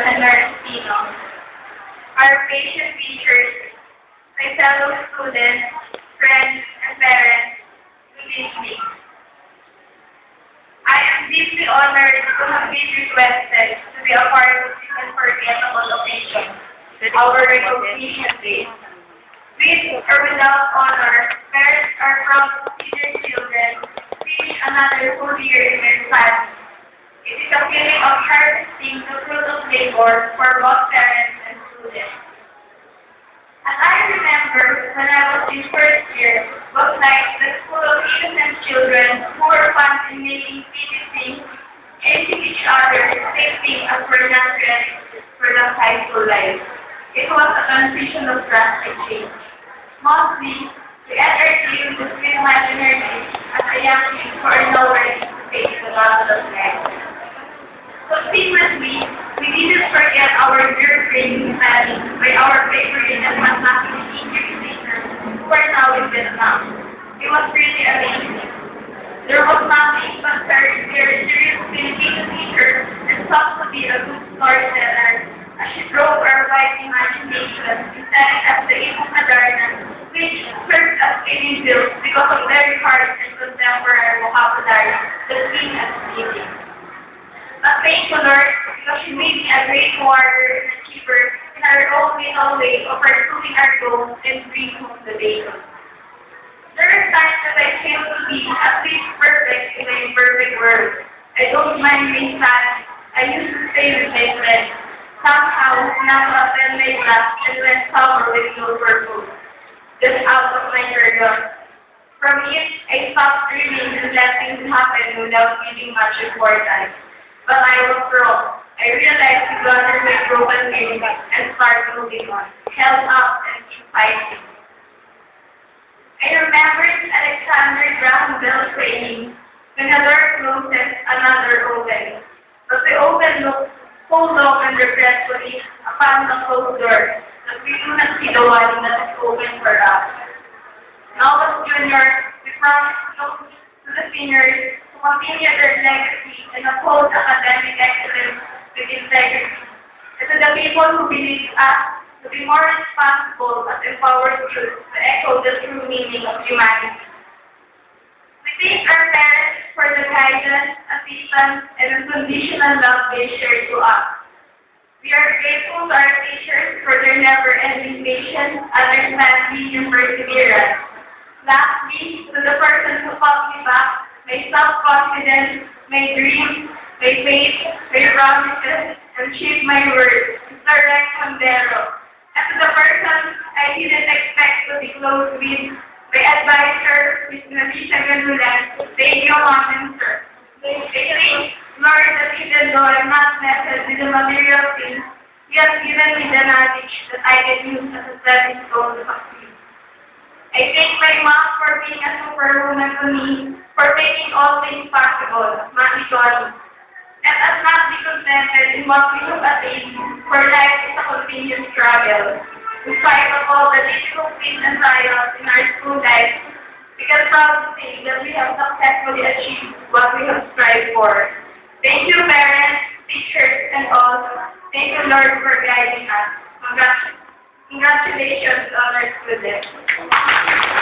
and Narcino, our patient teachers, my fellow students, friends, and parents, good evening. I am deeply honored to have been requested to be a part of this unforgettable occasion, our recognition day. With or without honor, parents are proud to see their children finish another full year in their class. It is a feeling of harvesting the fruit of labor for both parents and students. As I remember, when I was in first year, was like the school of innocent children who were fun in making silly things, chasing each other, thinking as were not ready for the high school life. It was a transition of drastic change. Mostly, we entered into the sweet imaginary as a young age who are now ready to face the battle of life. Subsequently, we didn't forget our dear training studies by our favorite and fantastic teachers who are now in Vietnam. It was really amazing. There was nothing but their serious Filipino teacher and sought to be a good storyteller as she drove our wide imagination in telling us the Ibong Kadarna, which served as training bills because of very hard and contemporary vocabulary that we had speaking. But thank you, Lord, because you made me a great warrior and achiever in our own little way of pursuing our goals and bring home the bacon. There are times that I feel to be at least perfect in my imperfect world. I don't mind being sad. I used to stay with my friends. Somehow, now to attend my class and went summer with no purpose. Just out of my curiosity. From it, I stopped dreaming and let things happen without giving much importance. But I was wrong. I realized to gather my broken wings and start moving on. Held up and keep fighting. I remembered Alexander Graham Bell saying, when a door closes, another opens. But we open look so long and regretfully upon the closed door that we do not see the one that is open for us. Now as juniors, we promise to the seniors to continue their legacy and uphold academic excellence with integrity. And to the people who believe us to be more responsible as empowered youth to echo the true meaning of humanity. We thank our parents for the guidance, assistance, and unconditional love they share to us. We are grateful to our teachers for their never-ending patience, understanding, and perseverance. Lastly, to the person who taught me back, my self-confidence, my dreams, my faith, my promises, and shape my words, Mr. Rex Mondero. And to the person I didn't expect to be close with, my advisor, Ms. Navisha Ganulan, thank you, Mom and Sir. I thank Lord that even though I'm not blessed with the material things, He has given me the knowledge that I can use as a stepping stone to succeed. I thank my mom for being a superwoman to me, for making all things possible, Mami Tony. Let us not be contented in what we have attained, for life is a continuous struggle. In spite of all the difficulties and trials in our school life, we can proudly say that we have successfully achieved what we have strived for. Thank you, parents, teachers, and all. Thank you, Lord, for guiding us. Congratulations on our students.